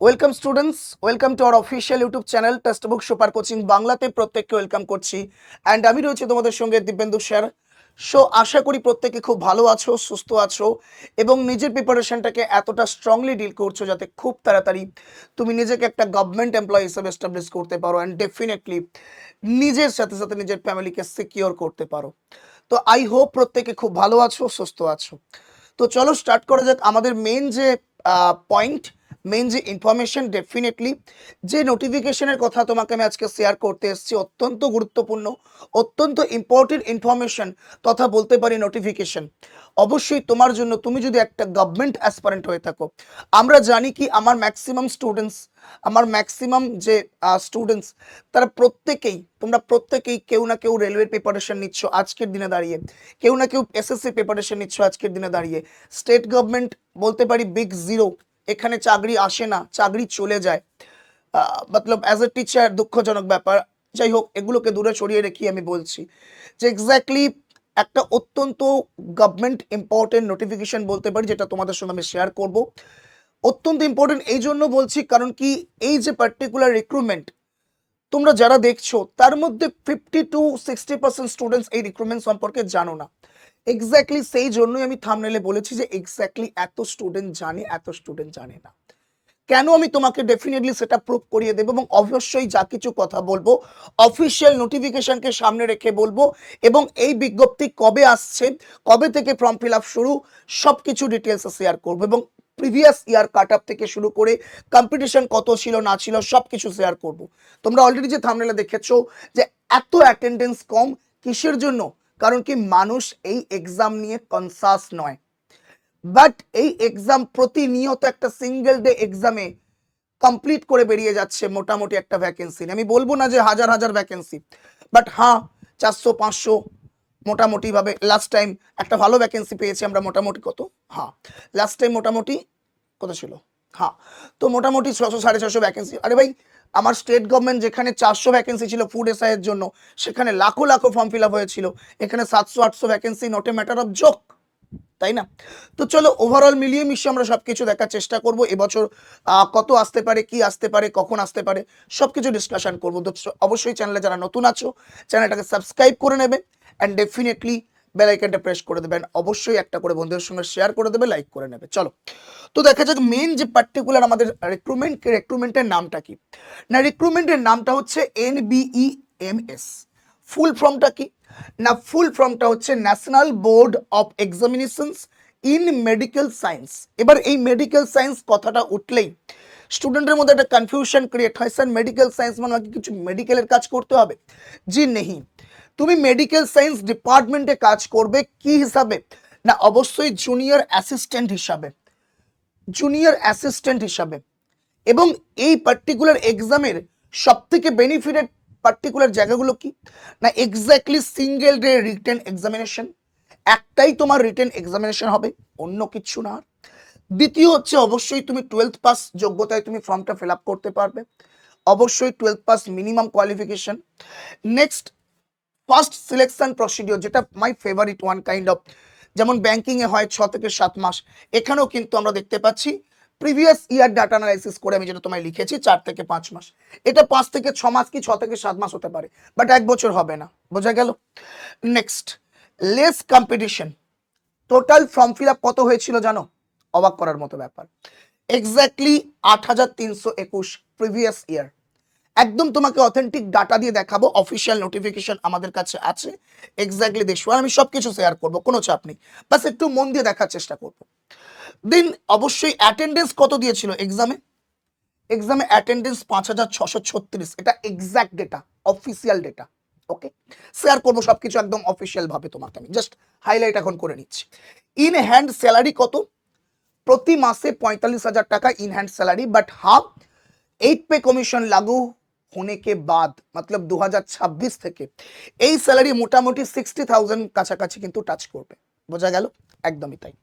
Welcome students, welcome to our official YouTube channel text book super coaching বাংলাতে প্রত্যেককে welcome করছি। And আমি রয়েছি তোমাদের সঙ্গে দিব্যেন্দু স্যার। সো আশা করি প্রত্যেকে খুব ভালো আছো, সুস্থ আছো এবং নিজের প্রিপারেশনটাকে এতটা স্ট্রংলি ডিল করছো যাতে খুব তাড়াতাড়ি তুমি নিজেকে একটা গভর্নমেন্ট এমপ্লয়ি হিসেবে এস্টাবলিশ করতে পারো অ্যান্ড ডেফিনেটলি নিজের সাথে সাথে নিজের ফ্যামিলিকে সিকিওর করতে পারো। তো আই হোপ প্রত্যেকে খুব ভালো আছো, সুস্থ আছো। তো চলো স্টার্ট করা যাক আমাদের মেন যে পয়েন্ট, মেন যে ইনফরমেশন। ডেফিনেটলি যে নোটিফিকেশনের কথা তোমাকে আমি আজকে শেয়ার করতে এসেছি অত্যন্ত গুরুত্বপূর্ণ, অত্যন্ত ইম্পর্টেন্ট ইনফরমেশন তথা বলতে পারি নোটিফিকেশন। অবশ্যই তোমার জন্য, তুমি যদি একটা গভর্নমেন্ট অ্যাসপারেন্ট হয়ে থাকো। আমরা জানি কি আমার ম্যাক্সিমাম যে স্টুডেন্টস তারা প্রত্যেকেই, তোমরা প্রত্যেকেই কেউ না কেউ রেলওয়ের প্রিপারেশন নিচ্ছ আজকের দিনে দাঁড়িয়ে, কেউ না কেউ এসএসসি প্রিপারেশন নিচ্ছ আজকের দিনে দাঁড়িয়ে। স্টেট গভর্নমেন্ট বলতে পারি বিগ জিরো, এখানে চাকরি আসে না, চাকরি চলে যায়। মতলব অ্যাজ এ টিচার দুঃখজনক ব্যাপার। যাই হোক, এগুলোকে দূরে সরিয়ে রেখে আমি বলছি যে এক্স্যাক্টলি একটা অত্যন্ত গভর্নমেন্ট ইম্পর্টেন্ট নোটিফিকেশন বলতে পারি, যেটা তোমাদের সঙ্গে আমি শেয়ার করব। অত্যন্ত ইম্পর্টেন্ট এই জন্য বলছি কারণ কি, এই যে পার্টিকুলার রিক্রুটমেন্ট তোমরা যারা দেখছো তার মধ্যে 50 to 60% স্টুডেন্টস এই রিক্রুটমেন্ট সম্পর্কে জানো না। এক্স্যাক্টলি সেই জন্যই আমি থাম্বনেলে বলেছি যে এক্স্যাক্টলি এত স্টুডেন্ট জানে, এত স্টুডেন্ট জানে না। কেন, আমি তোমাকে ডেফিনেটলি সেটা প্রুভ করিয়ে দেবো এবং অবশ্যই যা কিছু কথা বলবো অফিসিয়াল নোটিফিকেশনকে সামনে রেখে বলবো। এবং এই বিজ্ঞপ্তি কবে আসছে, কবে থেকে ফর্ম ফিল আপ শুরু, সব কিছু ডিটেলসে শেয়ার করবো এবং প্রিভিয়াস ইয়ার কাট আপ থেকে শুরু করে কম্পিটিশন কত ছিল না ছিল সব কিছু শেয়ার করব। তোমরা অলরেডি যে থাম্বনেলে দেখেছো যে এত অ্যাটেন্ডেন্স কম, কিসের জন্য? কারণ কি, মানুষ এই এক্সাম নিয়ে কনসাস নয়। বাট এই এক্সাম প্রতিনিয়ত একটা সিঙ্গেল ডে এক্সামে কমপ্লিট করে বেরিয়ে যাচ্ছে মোটামুটি একটা ভ্যাকেন্সি। আমি বলবো না যে হাজার হাজার ভ্যাকেন্সি, বাট হ্যাঁ 400 500 মোটামুটি ভাবে লাস্ট টাইম একটা ভালো ভ্যাকেন্সি পেয়েছি আমরা। মোটামুটি কত, হ্যাঁ লাস্ট টাইম মোটামুটি কত ছিল, হ্যাঁ তো মোটামুটি 600 650 ভ্যাকেন্সি। আরে ভাই, আমার স্টেট গভর্নমেন্ট যেখানে 400 ভ্যাকেন্সি ছিল ফুড এসআই এর জন্য, সেখানে লাখো লাখো ফর্ম ফিল আপ হয়েছিল। এখানে 700 800 vacancy, not a matter of joke, তাই না? তো চলো ওভারঅল মিলিয়ে মিশিয়ে আমরা সবকিছু দেখার চেষ্টা করব। এবছর কত আসতে পারে, কি আসতে পারে, কখন আসতে পারে, সবকিছু ডিসকাশন করবো। তো অবশ্যই চ্যানেলে যারা নতুন আছো চ্যানেলটাকে সাবস্ক্রাইব করে নেবে অ্যান্ড ডেফিনেটলি বেল আইকনটা প্রেস করে দেবেন। অবশ্যই একটা করে বন্ধুদের সঙ্গে শেয়ার করে দেবে, লাইক করে নেবে। চলো তো দেখা যাক মেন যে পার্টিকুলার আমাদের রিক্রুটমেন্টের নামটা কি। না, রিক্রুটমেন্টের নামটা হচ্ছে NBEMS। ফুল ফর্মটা কি? না, ফুল ফর্মটা হচ্ছে national board of examinations in medical science. এবার এই মেডিকেল সায়েন্স কথাটা উঠলেই স্টুডেন্টের মধ্যে একটা কনফিউশন ক্রিয়েট হয়, স্যার মেডিকেল সায়েন্স মানে কি কিছু মেডিকেলের কাজ করতে হবে? জি নেই, তুমি মেডিকেল সায়েন্স ডিপার্টমেন্টে কাজ করবে কি হিসাবে? না, অবশ্যই জুনিয়র অ্যাসিস্ট্যান্ট হিসাবে, জুনিয়র অ্যাসিস্ট্যান্ট হিসাবে। এবং এই পার্টিকুলার এক্সামের সব থেকে বেনিফিটেড পার্টিকুলার জায়গাগুলো কি? না, exactly single day written examination, একটাই তোমার রিটেন এক্সামিনেশন হবে, অন্য কিছু না। দ্বিতীয় হচ্ছে অবশ্যই তুমি 12th পাস যোগ্যতায় তুমি ফর্মটা ফিল আপ করতে পারবে, অবশ্যই 12th pass minimum qualification. Next, first selection procedure, যেটা my favourite one kind of, যেমন ব্যাংকিং এ হয় 6 থেকে 7 মাস, এখানেও কিন্তু আমরা দেখতে পাচ্ছি প্রিভিয়াস ইয়ার ডাটা অ্যানালাইসিস করে আমি যেটা তোমায় লিখেছি 4 থেকে 5 মাস, এটা 5 থেকে 6 মাস কি 6 থেকে 7 মাস হতে পারে, বাট 1 বছর হবে না। বোঝা গেল? Next, less competition. Total form fill up কত হয়েছিল জানো? অবাক করার মতো ব্যাপার, এক্স্যাক্টলি 8321 প্রিভিয়াস ইয়ার। একদম তোমাকে অথেন্টিক ডাটা দিয়ে দেখাবো, অফিসিয়াল নোটিফিকেশন আমাদের কাছে আছে, এক্স্যাক্টলি দেখবো আর আমি সবকিছু শেয়ার করবো, কোনো চাপ নেই, বাস একটু মন দিয়ে দেখার চেষ্টা করবো। দেন অবশ্যই অ্যাটেন্ডেন্স কত দিয়েছিল এক্সামে? এক্সামে অ্যাটেন্ডেন্স 5636, এটা এক্সাক্ট ডেটা, অফিসিয়াল ডেটা। ওকে, শেয়ার করবো সবকিছু একদম অফিসিয়াল ভাবে, তোমাকে আমি জাস্ট হাইলাইট এখন করে নিচ্ছি। ইন হ্যান্ড স্যালারি কত? প্রতি মাসে 45,000 টাকা इन हैंड सैलरी, बट हाँ 8 पे कमीशन लागू होने के बाद मतलब 2026 থেকে এই স্যালারি মোটামুটি 60,000 কাছাকাছি কিন্তু টাচ করবে। বোঝা গেল? একদমই তাই।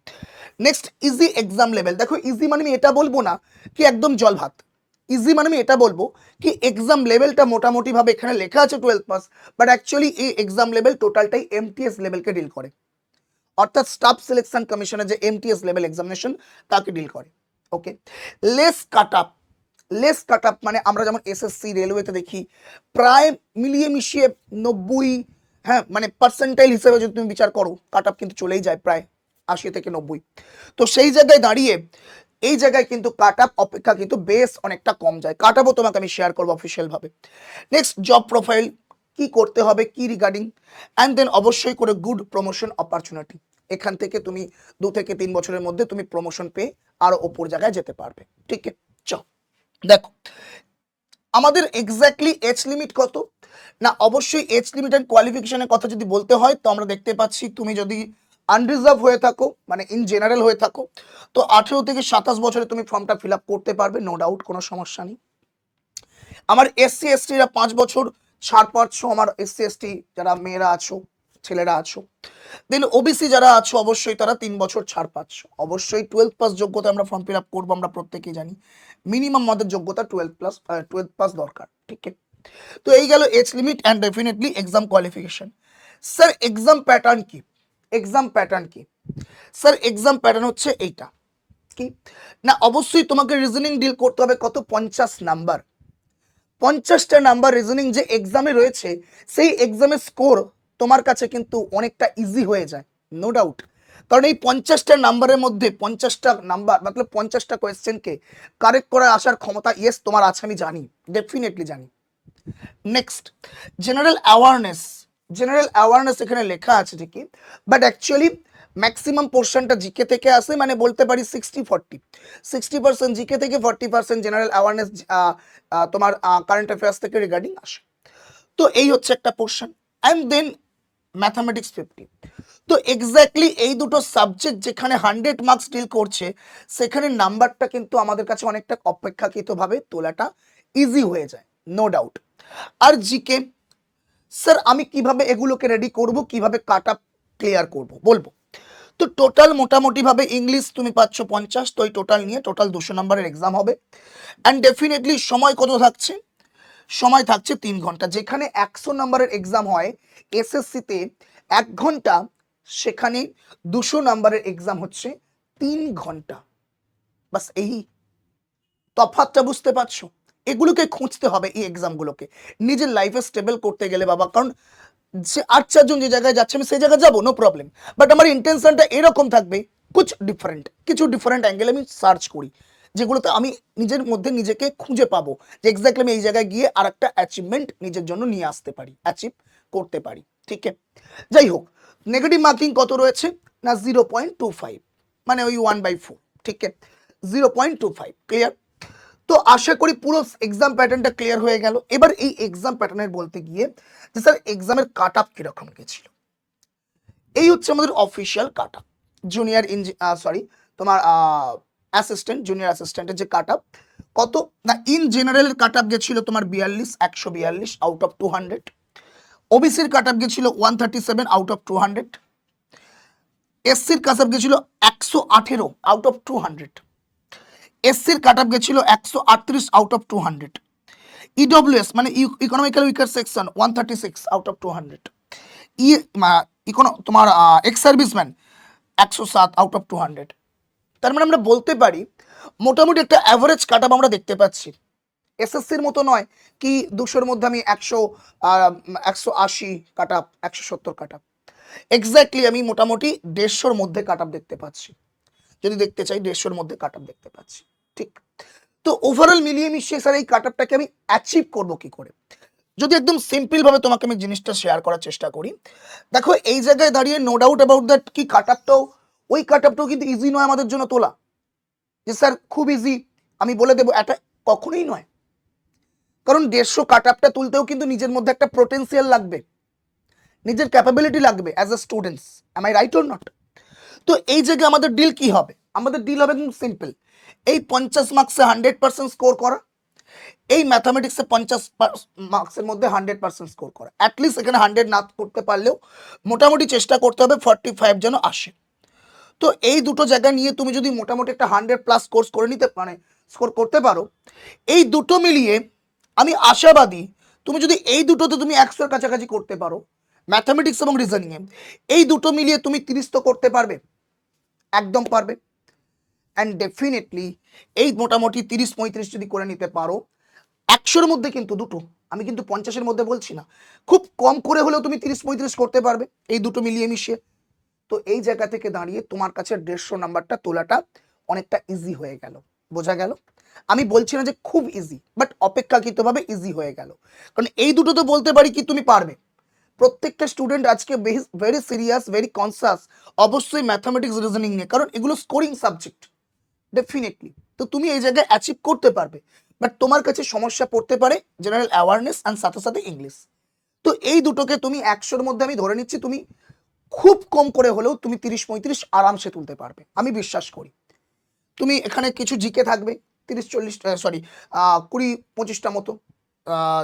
Next, easy exam level. দেখো ইজি মানে আমি এটা বলবো না কি একদম জল ভাত, ইজি মানে আমি এটা বলবো কি এক্সাম লেভেলটা মোটামুটি ভাবে এখানে লেখা আছে 12 পাস, বাট অ্যাকচুয়ালি এই এক্সাম লেভেল টোটালটাই এমটিএস লেভেলকে ডিল করে, অর্থাৎ স্টাফ সিলেকশন কমিশনের যে এমটিএস লেভেল এক্সামিনেশন তাকে ডিল করে। ওকে, লেস কাট আপ, লেস কাট আপ, মানে আমরা যেমন এসএসসি রেলওয়েতে দেখি প্রায় মিলিয়ে মিশিয়ে 90, হ্যাঁ মানে পার্সেন্টাইল হিসেবে যদি তুমি বিচার করো কাট আপ কিন্তু চলেই যায় প্রায় 80 থেকে 90। তো সেই জায়গায় দাঁড়িয়ে এই জায়গায় কিন্তু কাট আপ অপেক্ষা কিন্তু বেশ অনেকটা কম যায়। কাট আপও তোমাকে আমি শেয়ার করবো অফিসিয়াল ভাবে। নেক্সট জব প্রোফাইল কি করতে হবে কি রিগার্ডিং, অ্যান্ড দেন অবশ্যই করে গুড প্রমোশন অপরচুনিটি। এখান থেকে তুমি 2 থেকে 3 বছরের মধ্যে তুমি প্রমোশন পেয়ে আরো ওপর জায়গায় যেতে পারবে। ঠিক আছে, চল দেখো আমাদের এক্স্যাক্টলি এজ লিমিট কত না, অবশ্যই এজ লিমিট অ্যান্ড কোয়ালিফিকেশনের কথা যদি বলতে হয় তো আমরা দেখতে পাচ্ছি তুমি যদি আনরিজার্ভ হয়ে থাকো মানে ইন জেনারেল হয়ে থাকো তো 18 থেকে 27 বছরে তুমি ফর্মটা ফিল আপ করতে পারবে, নো ডাউট, কোনো সমস্যা নেই। আমার এসসি এসটিরা 5 বছর ছাড় পাচ্ছ, আমার এসসি এসটি যারা মেয়েরা আছো ছেলেরা আছো। দেন ওবিসি যারা আছো অবশ্যই তারা 3 বছর ছাড় পাচ্ছ। অবশ্যই 12 পাস যোগ্যতা আমরা ফর্ম ফিল আপ করবো, আমরা প্রত্যেকেই জানি মিনিমাম আমাদের যোগ্যতা 12 পাস দরকার। ঠিক আছে, তো এই গেল age limit and definitely exam qualification. Sir exam pattern কি, এক্সাম প্যাটার্ন কি স্যার? এক্সাম প্যাটার্ন হচ্ছে এইটা কি না, অবশ্যই তোমাকে রিজনিং ডিল করতে হবে কত, 50 নাম্বার। 50টা নাম্বার রিজনিং যে এক্সামে রয়েছে সেই এক্সামের স্কোর তোমার কাছে কিন্তু অনেকটা ইজি হয়ে যায়, নো ডাউট। কারণ এই 50টা নাম্বারের মধ্যে 50টা নাম্বার মতলব 50টা কোয়েশ্চেনকে কারেক্ট করার আসার ক্ষমতা ইয়েস তোমার আছে, আমি জানি, ডেফিনেটলি জানি। Next general awareness, general awareness এখানে লেখা আছে ঠিকই, বাট অ্যাকচুয়ালি ম্যাক্সিমাম পোর্শনটা জিকে থেকে আসে, মানে বলতে পারি 60% জিকে থেকে 40% জেনারেল অ্যাওয়ারনেস তোমার কারেন্ট অ্যাফেয়ার্স থেকে রিগার্ডিং আসে। তো এই হচ্ছে একটা পোর্শন, অ্যান্ড দেন ম্যাথামেটিক্স 50। তো এক্স্যাক্টলি এই দুটো সাবজেক্ট যেখানে 100 মার্কস ডিল করছে সেখানে নাম্বারটা কিন্তু আমাদের কাছে অনেকটা অপেক্ষাকৃতভাবে তোলাটা ইজি হয়ে যায়, নো ডাউট। আর জিকে স্যার আমি কিভাবে এগুলোকে রেডি করব, কিভাবে কাট আপ ক্লিয়ার করব বলবো। তো টোটাল মোটামুটি ভাবে ইংলিশ তুমি পাচ্ছ 50, তো এই টোটাল নিয়ে টোটাল 200 নম্বরের এক্সাম হবে। অ্যান্ড ডেফিনেটলি সময় কত থাকছে, সময় থাকছে 3 ঘন্টা। যেখানে 100 নম্বরের এক্সাম হয় এসএসসিতে 1 ঘন্টা, সেখানে 200 নম্বরের এক্সাম হচ্ছে 3 ঘন্টা। বাস এই তফাৎটা বুঝতে পারছো? এগুলোকে খুঁজতে হবে এই এক্সামগুলোকে নিজের লাইফে স্টেবল করতে গেলে বাবা। কারণ যে 8-4 জন যে জায়গায় যাচ্ছে আমি সেই জায়গায় যাবো, নো প্রবলেম, বাট আমার ইন্টেনশনটা এরকম থাকবে কিছু ডিফারেন্ট অ্যাঙ্গেল আমি সার্চ করি, যেগুলোতে আমি নিজের মধ্যে নিজেকে খুঁজে পাবো যে এক্স্যাক্টলি আমি এই জায়গায় গিয়ে আর একটা অ্যাচিভমেন্ট নিজের জন্য নিয়ে আসতে পারি, অ্যাচিভ করতে পারি। ঠিক আছে, যাই হোক নেগেটিভ মার্কিং কত রয়েছে না 0.25, মানে ওই 1/4। ঠিক আছে, 0.25 ক্লিয়ার। তো আশা করি পুরো এক্সাম প্যাটার্নটা ক্লিয়ার হয়ে গেল। এবার এই এক্সাম প্যাটার্নের বলতে গিয়ে যে স্যার এক্সামের কাট আপ কিরকম গেছিল, এই হচ্ছে আমাদের অফিসিয়াল কাট আপ। জুনিয়র তোমার অ্যাসিস্ট্যান্ট জুনিয়র অ্যাসিস্ট্যান্টের যে কাট আপ কত না, ইন জেনারেলের কাট আপ গেছিল তোমার 142 আউট অফ 200, ওবিসির কাট আপ গেছিল 137 আউট অফ 200, এসসির কাট আপ গেছিল 118 আউট অফ 200, এসসির কাট আপ গেছিল 138 আউট অফ 200, ইডব্লিউএস মানে economical weaker section 136 out of 200, তোমার এক্স সার্ভিসম্যান 107 আউট অফ 200। তার মানে আমরা বলতে পারি মোটামুটি একটা অ্যাভারেজ কাট আপ আমরা দেখতে পাচ্ছি। এসএসসির মতো নয় কি 200-র মধ্যে আমি 180 কাট আপ, 170 কাট আপ, এক্স্যাক্টলি আমি মোটামুটি 150-র মধ্যে কাট আপ দেখতে পাচ্ছি। যদি দেখতে চাই 150-র মধ্যে কাট আপ দেখতে পাচ্ছি। ঠিক, তো ওভারঅল মিলিয়ে মিশিয়ে স্যার এই কাট আপটাকে আমি অ্যাচিভ করবো কি করে, যদি একদম সিম্পল ভাবে তোমাকে আমি জিনিসটা শেয়ার করার চেষ্টা করি। দেখো এই জায়গায় দাঁড়িয়ে নো ডাউট অ্যাবাউট দ্যাট কি কাট আপটাও ওই কাট আপটাও কিন্তু ইজি নয় আমাদের জন্য তোলা, যে স্যার খুব ইজি আমি বলে দেবো, এটা কখনোই নয়। কারণ 150 কাট আপটা তুলতেও কিন্তু নিজের মধ্যে একটা পোটেনশিয়াল লাগবে, নিজের ক্যাপাবিলিটি লাগবে as a students, am I right or not? তো এই জায়গায় আমাদের ডিল কি হবে, আমাদের ডিল হবে একদম সিম্পল, এই 50 মার্কসে 100% স্কোর করা, এই ম্যাথামেটিক্সে 50 মার্কসের মধ্যে 100% স্কোর করা। অ্যাটলিস্ট এখানে 100 না করতে পারলেও মোটামুটি চেষ্টা করতে হবে 45 যেন আসে। তো এই দুটো জায়গা নিয়ে তুমি যদি মোটামুটি একটা 100+ কোর্স করে নিতে মানে স্কোর করতে পারো, এই দুটো মিলিয়ে আমি আশাবাদী তুমি যদি এই দুটোতে তুমি 100-এর কাছাকাছি করতে পারো ম্যাথামেটিক্স এবং রিজনিংয়ে, এই দুটো মিলিয়ে তুমি 30 তো করতে পারবে, একদম পারবে। অ্যান্ড ডেফিনেটলি এই মোটামুটি 30-35 যদি করে নিতে পারো, 100-র মধ্যে কিন্তু দুটো, আমি কিন্তু 50-এর মধ্যে বলছি না, খুব কম করে হলেও তুমি 30-35 করতে পারবে এই দুটো মিলিয়ে মিশিয়ে। তো এই জায়গা থেকে দাঁড়িয়ে তোমার কাছে 150 নাম্বারটা তোলাটা অনেকটা ইজি হয়ে গেল। বোঝা গেল? আমি বলছি না যে খুব ইজি, বাট অপেক্ষাকৃতভাবে ইজি হয়ে গেল। কারণ এই দুটো তো বলতে পারি কি তুমি পারবে। প্রত্যেকটা স্টুডেন্ট আজকে ভেরি সিরিয়াস, ভেরি কনসাস অবশ্যই ম্যাথামেটিক্স রিজনিং নিয়ে, কারণ এগুলো স্কোরিং সাবজেক্ট ডেফিনেটলি। তো তুমি এই জায়গায় অ্যাচিভ করতে পারবে, বাট তোমার কাছে সমস্যা পড়তে পারে জেনারেল অ্যাওয়ারনেস অ্যান্ড সাথে সাথে ইংলিশ। তো এই দুটোকে তুমি 100-র মধ্যে আমি ধরে নিচ্ছি তুমি খুব কম করে হলেও তুমি 30-35 আরামসে তুলতে পারবে, আমি বিশ্বাস করি। তুমি এখানে কিছু জিকে থাকবে 30-40, সরি 20-25টা মতো,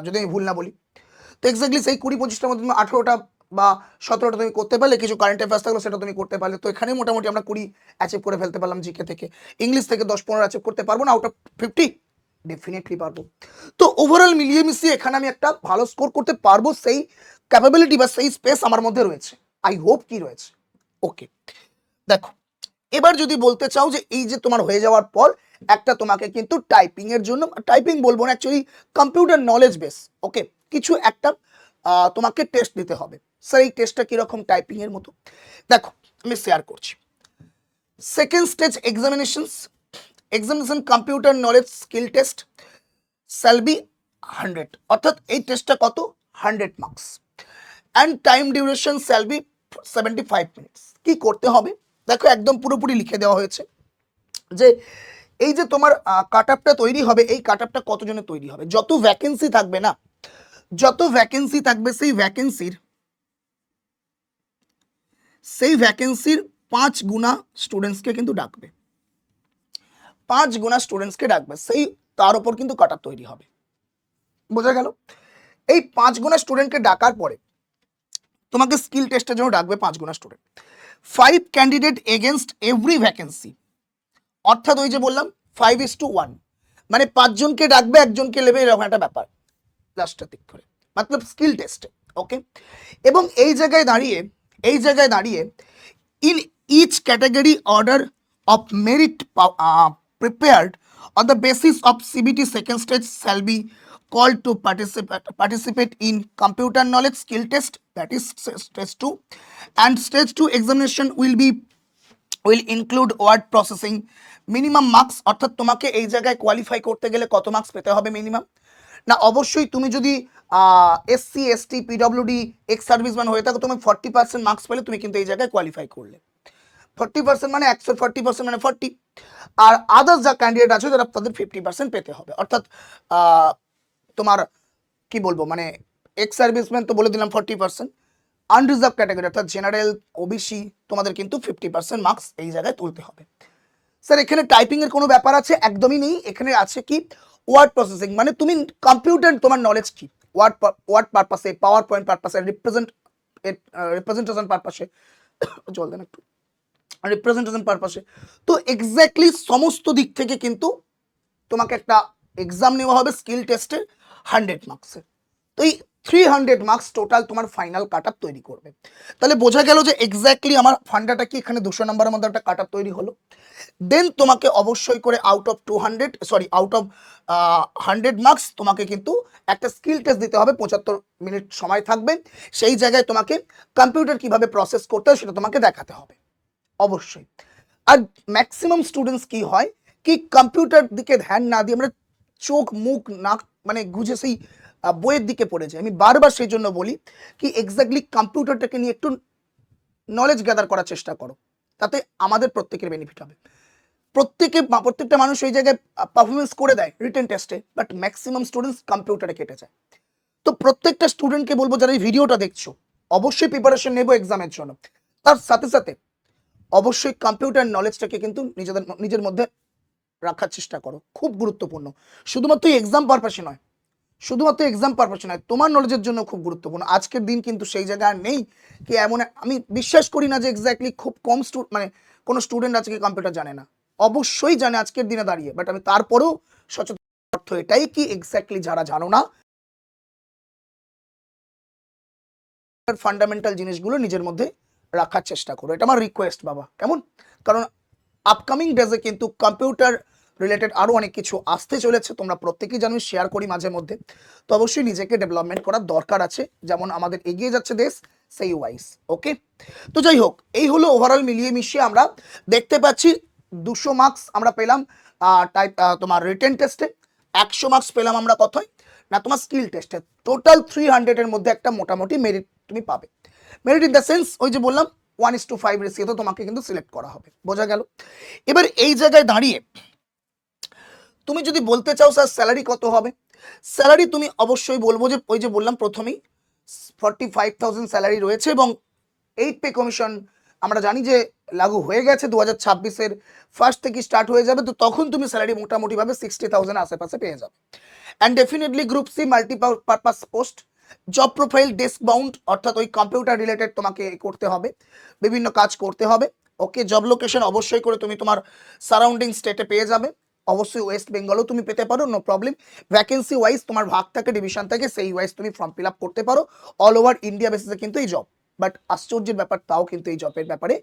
যদি আমি ভুল না বলি। তো এক্স্যাক্টলি সেই 20-25টার মধ্যে তুমি 18টা বা 17টা তুমি করতে পারলে, কিছু কারেন্ট অ্যাফেয়ার্স থাকলে সেটা তুমি করতে পারলে। তো এখানে মোটামুটি আমরা 20 অ্যাচিভ করে ফেলতে পারলাম জিকে থেকে। ইংলিশ থেকে 10-15 অ্যাচিভ করতে পারবো না আউট অফ 50? ডেফিনেটলি পারবো। তো ওভারঅল মিলিয়ে মিশিয়ে এখানে আমি একটা ভালো স্কোর করতে পারবো, সেই ক্যাপাবিলিটি বা সেই স্পেস আমার মধ্যে রয়েছে, আই হোপ কি রয়েছে। ওকে, দেখো এবার যদি বলতে চাও যে এই যে তোমার হয়ে যাওয়ার পর একটা তোমাকে কিন্তু টাইপিং এর জন্য, টাইপিং বলবো না অ্যাকচুয়ালি, কম্পিউটার নলেজ বেস, ওকে, কিছু একটা তোমাকে টেস্ট দিতে হবে। স্যার এই টেস্টটা কিরকম টাইপিং এর মতো? দেখো আমি শেয়ার করছি। Second stage examination computer knowledge skill test shall be 100, অর্থাৎ এই টেস্টটা কত? 100 marks, and time duration shall be 75 minutes. কি করতে হবে দেখো, একদম পুরোপুরি লিখে দেওয়া হয়েছে যে এই যে তোমার কাট আপটা তৈরি হবে, এই কাট আপটা কতজনের তৈরি হবে, যত ভ্যাকেন্সি থাকবে না, যত ভ্যাকেন্সি থাকবে সেই ভ্যাকেন্সির 5 গুণা স্টুডেন্টসকে কিন্তু ডাকবে, 5 গুণা স্টুডেন্টসকে ডাকবে, সেই তার উপর কিন্তু কাট আপ তৈরি হবে। বোঝা গেল? এই 5 গুণা স্টুডেন্টকে ডাকার পরে তোমাকে স্কিল টেস্টের জন্য ডাকবে 5 গুণা student, 5 candidate against every vacancy, অর্থাৎ ওই যে বললাম 5:1, মানে 5 জনকে ডাকবে, একজনকে নেবে, এরকম একটা ব্যাপার লাস্টের দিক করে, মতলব স্কিল টেস্টে। ওকে, এবং এই জায়গায় দাঁড়িয়ে in each category order of merit prepared on the basis of CBT second stage shall be called to participate in computer knowledge skill test, that is stage 2, and stage 2 examination will include word processing minimum marks, অর্থাৎ তোমাকে এই জায়গায় qualify করতে গেলে কত marks পেতে হবে minimum না, অবশ্যই তুমি যদি SC ST PWD ex serviceman হয়ে থাকো, তুমি 40% মার্কস পেলে তুমি কিন্তু এই জায়গায় কোয়ালিফাই করলে। 40% মানে 140% মানে 40, আর আদার্স যা ক্যান্ডিডেট আছে যারা তাদের 50% পেতে হবে, অর্থাৎ তোমার কি বলবো মানে এক্স সার্ভিসম্যান তো বলে দিলাম 40%, আনরিজার্ভ ক্যাটাগরি অর্থাৎ জেনারেল ওবিসি তোমাদের কিন্তু 50% মার্কস এই জায়গায় তুলতে হবে। স্যার এখানে টাইপিং এর কোনো ব্যাপার আছে? একদমই নেই। এখানে আছে কি ওয়ার্ড প্রসেসিং, মানে তুমি কম্পিউটার তোমার নলেজ কি ওয়ার্ড পারপাসে, পাওয়ার পয়েন্ট পারপাসে, রিপ্রেজেন্টেশন পারপাসে, জল দেন একটু, রিপ্রেজেন্টেশন পারপাসে। তো এক্স্যাক্টলি সমস্ত দিক থেকে কিন্তু তোমাকে একটা এক্সাম নেওয়া হবে স্কিল টেস্টের 100 মার্কসের। তো এই 300 মার্কস টোটাল তোমার ফাইনাল কাট আপ তৈরি করবে। তাহলে বোঝা গেল যে এক্স্যাক্টলি আমার ফান্ডাটা কি, এখানে 200 নম্বরের মধ্যে একটা কাট আপ তৈরি হলো। দেন তোমাকে অবশ্যই করে আউট অফ 100 মার্কস তোমাকে কিন্তু একটা স্কিল টেস্ট দিতে হবে, 75 মিনিট সময় থাকবে। সেই জায়গায় তোমাকে কম্পিউটার কিভাবে প্রসেস করতে হয় সেটা তোমাকে দেখাতে হবে অবশ্যই। আর ম্যাক্সিমাম স্টুডেন্টস কি হয় কি কম্পিউটার দিকে ধ্যান না দিয়ে আমরা চোখ মুখ নাক মানে গুজে সেই বইয়ের দিকে পড়ে যায়। আমি বারবার সেই জন্য বলি কি এক্স্যাক্টলি কম্পিউটারটাকে নিয়ে একটু নলেজ গ্যাদার করার চেষ্টা করো, তাতে আমাদের প্রত্যেকের বেনিফিট হবে। প্রত্যেকটা মানুষ ওই জায়গায় পারফরমেন্স করে দেয় রিটেন টেস্টে, বাট ম্যাক্সিমাম স্টুডেন্টস কম্পিউটারে কেটে যায়। তো প্রত্যেকটা স্টুডেন্টকে বলবো যারা এই ভিডিওটা দেখছো অবশ্যই প্রিপারেশন নেবো এক্সামের জন্য, তার সাথে সাথে অবশ্যই কম্পিউটার নলেজটাকে কিন্তু নিজের মধ্যে রাখার চেষ্টা করো, খুব গুরুত্বপূর্ণ। শুধুমাত্র এক্সাম পারপাসে নয়, তোমার নলেজের জন্য খুব গুরুত্বপূর্ণ। আজকের দিন কিন্তু সেই জায়গা আর নেই কি এমন, আমি বিশ্বাস করি না যে এক্স্যাক্টলি খুব কম মানে কোনো স্টুডেন্ট আজকে কম্পিউটার জানে না, অবশ্যই জানে আজকের দিনে দাঁড়িয়ে, বাট আমি তারপরেও সচেতন, অর্থ এটাই কি এক্স্যাক্টলি যারা জানো না ফান্ডামেন্টাল জিনিসগুলো নিজের মধ্যে রাখার চেষ্টা করো, এটা আমার রিকোয়েস্ট বাবা, কেমন? কারণ আপকামিং ডেজে কিন্তু কম্পিউটার রিলেটেড আরও অনেক কিছু আসতে চলেছে, তোমরা প্রত্যেকেই জানো, শেয়ার করি মাঝে মধ্যে। তো অবশ্যই নিজেকে ডেভেলপমেন্ট করার দরকার আছে, যেমন আমাদের এগিয়ে যাচ্ছে দেশ সেই ওয়াইজ। ওকে, তো যাই হোক, এই হলো ওভারঅল মিলিয়ে মিশিয়ে আমরা দেখতে পাচ্ছি 200 মার্কস আমরা পেলাম টাইপ তোমার রিটেন টেস্টে, 100 মার্কস পেলাম আমরা কোথায় না তোমার স্কিল টেস্টে। টোটাল 300-এর মধ্যে একটা মোটামুটি মেরিট তুমি পাবে। মেরিট ইন দ্য সেন্স ওই যে বললাম 1:5 রেশিওতে তোমাকে কিন্তু সিলেক্ট করা হবে, বোঝা গেল। এবার এই জায়গায় দাঁড়িয়ে তুমি যদি বলতে চাও স্যার স্যালারি কত হবে, স্যালারি তুমি অবশ্যই বলবো যে ওই যে বললাম প্রথমেই 45,000 স্যালারি রয়েছে, এবং 8 পে কমিশন আমরা জানি যে লাগু হয়ে গেছে 2026-এর ফার্স্ট থেকে স্টার্ট হয়ে যাবে, তো তখন তুমি স্যালারি মোটামুটিভাবে 60,000 আশেপাশে পেয়ে যাবে। And definitely group C multipurpose post, job profile desk bound, অর্থাৎ ওই কম্পিউটার রিলেটেড তোমাকে করতে হবে, বিভিন্ন কাজ করতে হবে। ওকে, জব লোকেশন অবশ্যই করে তুমি তোমার সারাউন্ডিং স্টেটে পেয়ে যাবে, অবশ্যই ওয়েস্ট বেঙ্গলও তুমি পেতে পারো, নো প্রবলেম। ভ্যাকেন্সি ওয়াইজ তোমার ভাগ থাকে, ডিভিশন থাকে, সেই ওয়াইজ তুমি ফর্ম ফিল আপ করতে পারো। অল ওভার ইন্ডিয়া বেসিসে কিন্তু এই জব, বাট আশ্চর্যের ব্যাপার তাও কিন্তু এই জবের ব্যাপারে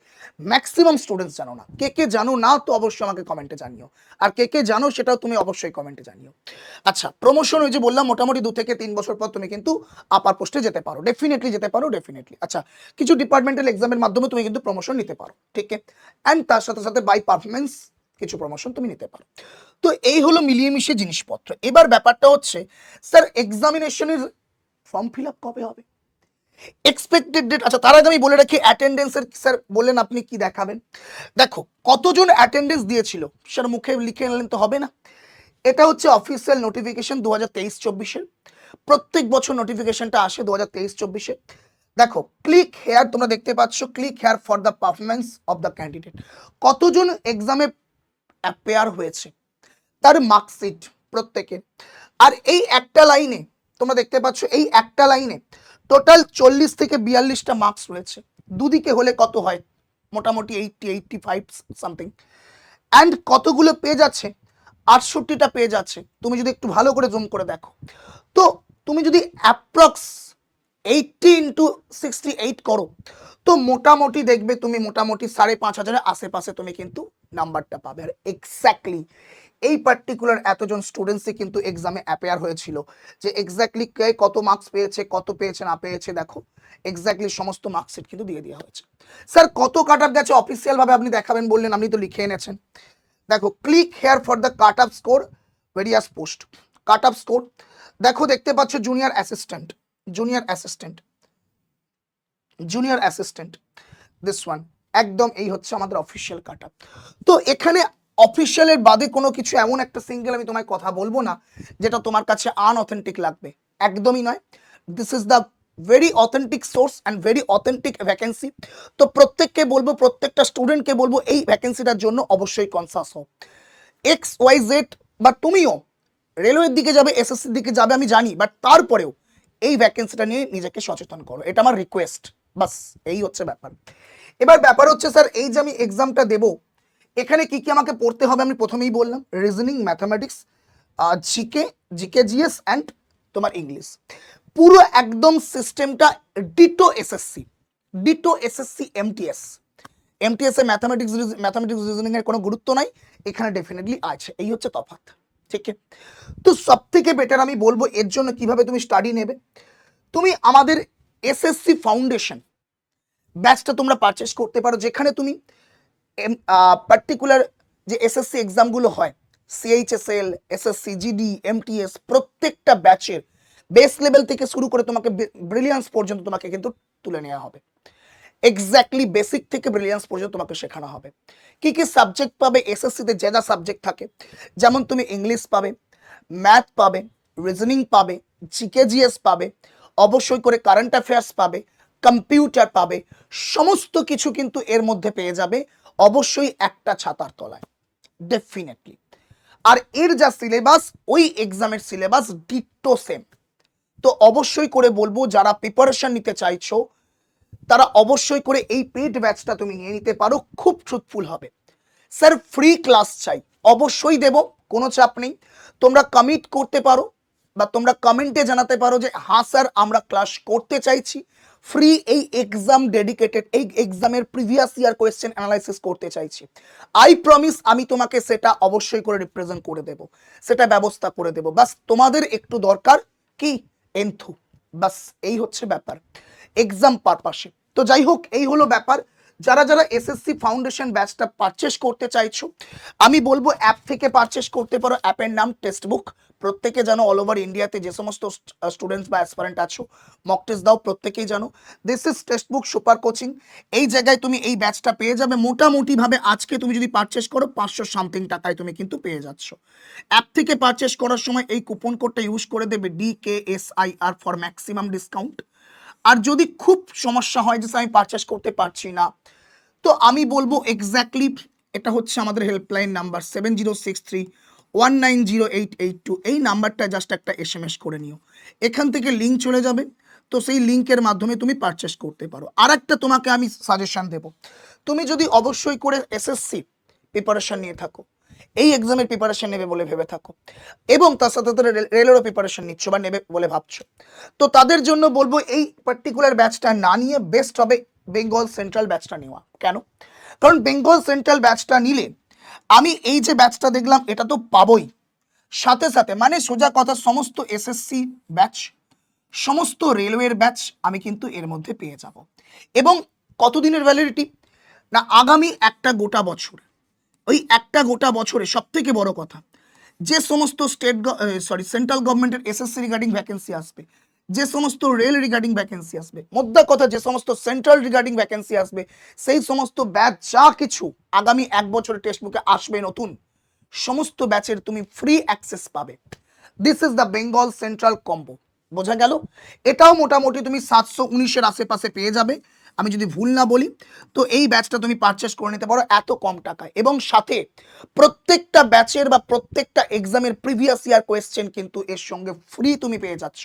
ম্যাক্সিমাম স্টুডেন্টস জানো না। কে কে জানো না তো অবশ্যই আমাকে কমেন্টে জানিও, আর কে কে জানো সেটাও তুমি অবশ্যই কমেন্টে জানিও। আচ্ছা, প্রমোশন ওই যে বললাম মোটামুটি 2 থেকে 3 বছর পর তুমি কিন্তু আপার পোস্টে যেতে পারো, ডেফিনেটলি যেতে পারো, ডেফিনেটলি। আচ্ছা, কিছু ডিপার্টমেন্টাল এক্সামের মাধ্যমে তুমি কিন্তু প্রমোশন নিতে পারো, ঠিক আছে, অ্যান্ড তার সাথে সাথে বাই পারফরমেন্স কিছু প্রমোশন তুমি নিতে পারো। তো এই হলো মিলিয়ে মিশিয়ে জিনিসপত্র। এবার ব্যাপারটা হচ্ছে স্যার এক্সামিনেশনের ফর্ম ফিল আপ কবে হবে, এক্সপেক্টেড ডেট। আচ্ছা, তার আগে আমি বলে রাখি অ্যাটেন্ডেন্সের স্যার বললেন আপনি কি দেখাবেন। দেখো কতজন অ্যাটেন্ডেন্স দিয়েছিল স্যার মুখে লিখে নিলেন তো হবে না, এটা হচ্ছে অফিসিয়াল নোটিফিকেশন 2023-24-এর। প্রত্যেক বছর নোটিফিকেশনটা আসে 2023-24-এ। দেখো ক্লিক হেয়ার, তোমরা দেখতে পাচ্ছ click here for the performance of the candidate, কতজন এক্সামে অ্যাপেয়ার হয়েছে তার মার্কশিট প্রত্যেকে। আর এই একটা লাইনে তোমরা দেখতে পাচ্ছ, এই একটা লাইনে টোটাল 40 থেকে 42টা মার্কস রয়েছে, দুদিকে হলে কত হয় মোটামুটি 80-85 সামথিং। অ্যান্ড কতগুলো পেজ আছে, 68টা পেজ আছে। তুমি যদি একটু ভালো করে জুম করে দেখো, তো তুমি যদি অ্যাপ্রক্স 80 × 68 করো, তো মোটামুটি দেখবে তুমি মোটামুটি 5,500-এর আশেপাশে তুমি কিন্তু নাম্বারটা পাবে। আর এক্স্যাক্টলি এই পার্টিকুলার এতজন স্টুডেন্টসই কিন্তু এক্সামে অ্যাপেয়ার হয়েছিল, যে এক্স্যাক্টলি কে কত মার্কস পেয়েছে, কত পেয়েছে না পেয়েছে, দেখো এক্স্যাক্টলি সমস্ত মার্কশিট কিন্তু দিয়ে দেওয়া হয়েছে। স্যার কত কাট আপ গেছে অফিসিয়াল ভাবে আপনি দেখাবেন বললেন, আপনি তো লিখে এনেছেন। দেখো click here for the cut up score various post, cut up score দেখো, দেখতে পাচ্ছ junior assistant, junior assistant, junior assistant, this one, একদম এই হচ্ছে আমাদের অফিসিয়াল কাট আপ। তো এখানে অফিসিয়ালের বাদে কোনো কিছু এমন একটা সিঙ্গেল আমি তোমায় কথা বলবো না যেটা তোমার কাছে আনঅথেন্টিক লাগবে, একদমই নয়। This is the very authentic source and very authentic vacancy. তো প্রত্যেককে বলবো, প্রত্যেকটা স্টুডেন্টকে বলবো এই ভ্যাকেন্সিটার জন্য অবশ্যই কনসাস হও। XYZ বা তুমিও রেলওয়ের দিকে যাবে, এসএসসির দিকে যাবে আমি জানি, বাট তারপরেও এই ভ্যাকেন্সিটা নিয়ে নিজেকে সচেতন করো, এটা আমার রিকোয়েস্ট, বাস এই হচ্ছে ব্যাপার। এবার ব্যাপার হচ্ছে স্যার এই যে আমি এক্সামটা দেবো, এখানে কি কি আমাকে পড়তে হবে আমি প্রথমেই বললাম, reasoning, mathematics, GK, GS and তোমার ইংলিশ, পুরো একদম সিস্টেমটা ditto SSC, ditto SSC MTS. MTS এ ম্যাথামেটিক্স রিজনিং এর কোনো গুরুত্ব নাই, এখানে ডেফিনেটলি আছে, এই হচ্ছে তফাৎ, ঠিক আছে। তো সব থেকে বেটার আমি বলবো এর জন্য কিভাবে তুমি স্টাডি নেবে, তুমি আমাদের এসএসসি ফাউন্ডেশন ব্যাচটা তোমরা পারচেস করতে পারো, যেখানে তুমি পার্টিকুলার যে এসএসসি এক্সামগুলো হয়, সিএইচএসএল, এসএসসি, জিডি, এমটিএস, প্রত্যেকটা ব্যাচের বেস লেভেল থেকে শুরু করে তোমাকে ব্রিলিয়ান্স পর্যন্ত তোমাকে কিন্তু তুলে নেওয়া হবে। এক্স্যাক্টলি বেসিক থেকে ব্রিলিয়ান্স পর্যন্ত তোমাকে শেখানো হবে। কি কি সাবজেক্ট পাবে এসএসসিতে, যে যা সাবজেক্ট থাকে, যেমন তুমি ইংলিশ পাবে, ম্যাথ পাবে, রিজনিং পাবে, জিএস পাবে, অবশ্যই করে কারেন্ট অ্যাফেয়ার্স পাবে, কম্পিউটার পাবে, সমস্ত কিছু কিন্তু এর মধ্যে পেয়ে যাবে, অবশ্যই একটা ছাতার তলায়, ডেফিনেটলি। আর এর যা সিলেবাস, ওই এক্সামের সিলেবাস ডিটো সেম। তো অবশ্যই করে বলবো যারা প্রিপারেশন নিতে চাইছো তারা অবশ্যই করে এই পেড ব্যাচটা তুমি নিয়ে নিতে পারো, খুব ট্রুথফুল হবে। স্যার ফ্রি ক্লাস চাই, অবশ্যই দেব, কোনো চাপ নেই। তোমরা কমিট করতে পারো বা তোমরা কমেন্টে জানাতে পারো যে হ্যাঁ স্যার আমরা ক্লাস করতে চাইছি, ফ্রি এই এক্সাম ডেডিকেটেড, এই এক্সামের প্রিভিয়াস ইয়ার কোয়েশ্চেন অ্যানালাইসিস করতে চাইছি। আই প্রমিস আমি তোমাকে সেটা অবশ্যই করে রিপ্রেজেন্ট করে দেব, সেটা ব্যবস্থা করে দেব। বাস তোমাদের একটু দরকার কি এন্থু, বাস এই হচ্ছে ব্যাপার এক্সাম পারপাসে। তো যাই হোক, এই হলো ব্যাপার। যারা যারা এসএসসি ফাউন্ডেশন ব্যাচটা পারচেস করতে চাইছো, আমি বলবো অ্যাপ থেকে পারচেস করতে পারো। অ্যাপের নাম টেক্সট বুক। প্রত্যেকে জানো অল ওভার ইন্ডিয়াতে যে সমস্ত স্টুডেন্টস বা অ্যাসপারেন্ট আছো, মক টেস্ট দাও, প্রত্যেকেই জানো this is text book super coaching. এই জায়গায় তুমি এই ব্যাচটা পেয়ে যাবে মোটামুটিভাবে। আজকে তুমি যদি পারচেস করো 500 সামথিং টাকায় তুমি কিন্তু পেয়ে যাচ্ছ। অ্যাপ থেকে পারচেস করার সময় এই কুপন কোডটা ইউজ করে দেবে DKSIR ফর ম্যাক্সিমাম ডিসকাউন্ট। আর যদি খুব সমস্যা হয় যে আমি পারচেস করতে পারছি না, তো আমি বলবো এক্স্যাক্টলি এটা হচ্ছে আমাদের হেল্পলাইন নাম্বার 7063190882। এই নাম্বারটা জাস্ট একটা SMS করে নিও, এখান থেকে লিঙ্ক চলে যাবে, তো সেই লিঙ্কের মাধ্যমে তুমি পারচেস করতে পারো। আর একটা তোমাকে আমি সাজেশন দেব, তুমি যদি অবশ্যই করে SSC প্রিপারেশন নিয়ে থাকো, এই এক্সামের প্রিপারেশন নেবে বলে ভেবে থাকো, এবং তার সাথে সাথে রেলেরও প্রিপারেশন নিচ্ছ বা নেবে বলে ভাবছো, তো তাদের জন্য বলবো এই পার্টিকুলার ব্যাচটা না নিয়ে বেস্ট হবে বেঙ্গল সেন্ট্রাল ব্যাচটা নেওয়া। কেন? কারণ বেঙ্গল সেন্ট্রাল ব্যাচটা নিলে আমি এই যে ব্যাচটা দেখলাম এটা তো পাবোই, সাথে সাথে মানে সোজা কথা সমস্ত SSC ব্যাচ, সমস্ত রেলওয়ের ব্যাচ আমি কিন্তু এর মধ্যে পেয়ে যাব। এবং কতদিনের ভ্যালিডিটি না, আগামী একটা গোটা বছর। ওই একটা গোটা বছরে সব থেকে বড় কথা, যে সমস্ত সেন্ট্রাল গভর্নমেন্টের SSC রিগার্ডিং ভ্যাকেন্সি আসবে, যে সমস্ত রেল রিগার্ডিং ভ্যাকেন্সি আসবে, মোদ্দা কথা যে সমস্ত সেন্ট্রাল রিগার্ডিং ভ্যাকেন্সি আসবে, সেই সমস্ত ব্যাচ যা কিছু আগামী এক বছরের টেক্সট বুকে আসবে নতুন, সমস্ত ব্যাচের তুমি ফ্রি অ্যাক্সেস পাবে। This is the Bengal central combo. বোঝা গেল? এটাও মোটামুটি তুমি 719-এর আশেপাশে পেয়ে যাবে আমি যদি ভুল না বলি। তো এই ব্যাচটা তুমি পারচেস করে নিতে পারো এত কম টাকায়, এবং সাথে প্রত্যেকটা ব্যাচের বা প্রত্যেকটা এক্সামের প্রিভিয়াস ইয়ার কোয়েশ্চেন কিন্তু এর সঙ্গে ফ্রি তুমি পেয়ে যাচ্ছ।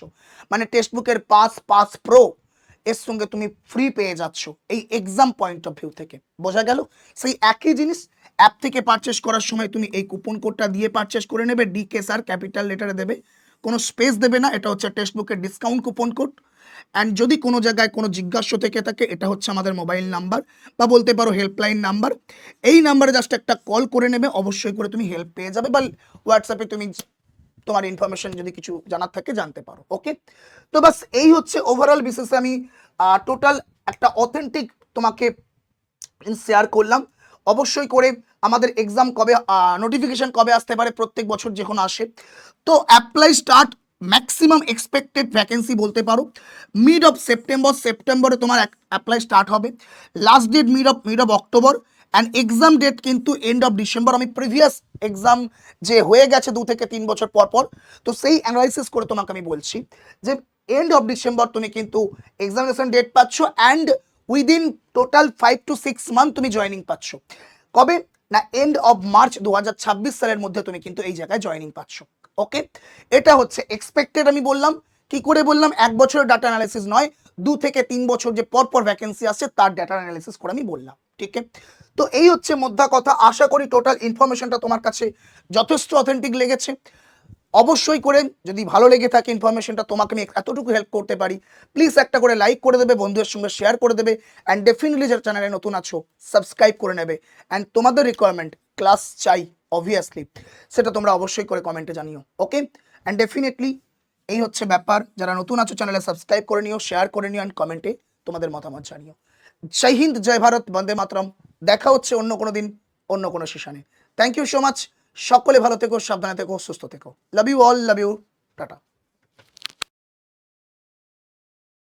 মানে টেক্সট বুকের পাস প্রো এর সঙ্গে তুমি ফ্রি পেয়ে যাচ্ছ এই এক্সাম পয়েন্ট অফ ভিউ থেকে। বোঝা গেল? সেই একই জিনিস অ্যাপ থেকে পারচেস করার সময় তুমি এই কুপন কোডটা দিয়ে পারচেস করে নেবে। DK স্যার ক্যাপিটাল লেটারে দেবে, কোনো স্পেস দেবে না, এটা হচ্ছে টেক্সট বুকের ডিসকাউন্ট কুপন কোড। অ্যান্ড যদি কোনো জায়গায় কোনো জিজ্ঞাসা থেকে থাকে, এটা হচ্ছে আমাদের মোবাইল নাম্বার বা বলতে পারো হেল্পলাইন নাম্বার। এই নাম্বারে জাস্ট একটা কল করে নেবে, অবশ্যই করে তুমি হেল্প পেয়ে যাবে, বা হোয়াটসঅ্যাপে তুমি তোমার ইনফরমেশন যদি কিছু জানার থাকে জানতে পারো। ওকে, তো বাস এই হচ্ছে ওভারঅল বিশেষ আমি টোটাল একটা অথেন্টিক তোমাকে শেয়ার করলাম। অবশ্যই করে আমাদের এক্সাম কবে নোটিফিকেশন কবে আসতে পারে, প্রত্যেক বছর যখন আসে, তো apply start maximum expected vacancy বলতে পারো মিড অফ সেপ্টেম্বরে তোমার অ্যাপ্লাই স্টার্ট হবে। Last date mid of October, and exam date কিন্তু এন্ড অফ ডিসেম্বর। আমি প্রিভিয়াস এক্সাম যে হয়ে গেছে 2 থেকে 3 বছর পর পর, তো সেই অ্যানালাইসিস করে তোমাকে আমি বলছি যে এন্ড অফ ডিসেম্বর তুমি কিন্তু এক্সামিনেশন ডেট পাচ্ছ, and within total 5 to 6 month তুমি জয়েনিং পাচ্ছ। কবে না, এন্ড অফ মার্চ 2026 সালের মধ্যে তুমি কিন্তু এই জায়গায় জয়েনিং পাচ্ছ। ওকে, এটা হচ্ছে এক্সপেক্টেড। আমি বললাম কি করে বললাম, এক বছরের ডাটা অ্যানালিসিস নয়, 2 থেকে 3 বছর যে পরপর ভ্যাকেন্সি আসছে তার ডাটা অ্যানালিসিস করে আমি বললাম। ঠিক আছে, তো এই হচ্ছে মোদ্দা কথা। আশা করি টোটাল ইনফরমেশনটা তোমার কাছে যথেষ্ট অথেন্টিক লেগেছে। অবশ্যই করে যদি ভালো লেগে থাকে ইনফরমেশনটা, তোমাকে আমি এতটুকু হেল্প করতে পারি, প্লিজ একটা করে লাইক করে দেবে, বন্ধুদের সঙ্গে শেয়ার করে দেবে, অ্যান্ড ডেফিনেটলি যারা চ্যানেলে নতুন আছো সাবস্ক্রাইব করে নেবে। অ্যান্ড তোমাদের রিকোয়ারমেন্ট ক্লাস চাই অবভিয়াসলি, সেটা তোমরা অবশ্যই করে কমেন্টে জানিও। ওকে, অ্যান্ড ডেফিনেটলি এই হচ্ছে ব্যাপার। যারা নতুন আছো চ্যানেলে সাবস্ক্রাইব করে নিও, শেয়ার করে নিও, অ্যান্ড কমেন্টে তোমাদের মতামত জানিও। জয় হিন্দ, জয় ভারত, বন্দে মাতরম। দেখা হচ্ছে অন্য কোনো দিন, অন্য কোনো সেশনে। Thank you so much. সকলে ভালো থেকো, সাবধানে থেকো, সুস্থ থেকো। Love you all, love you, tata.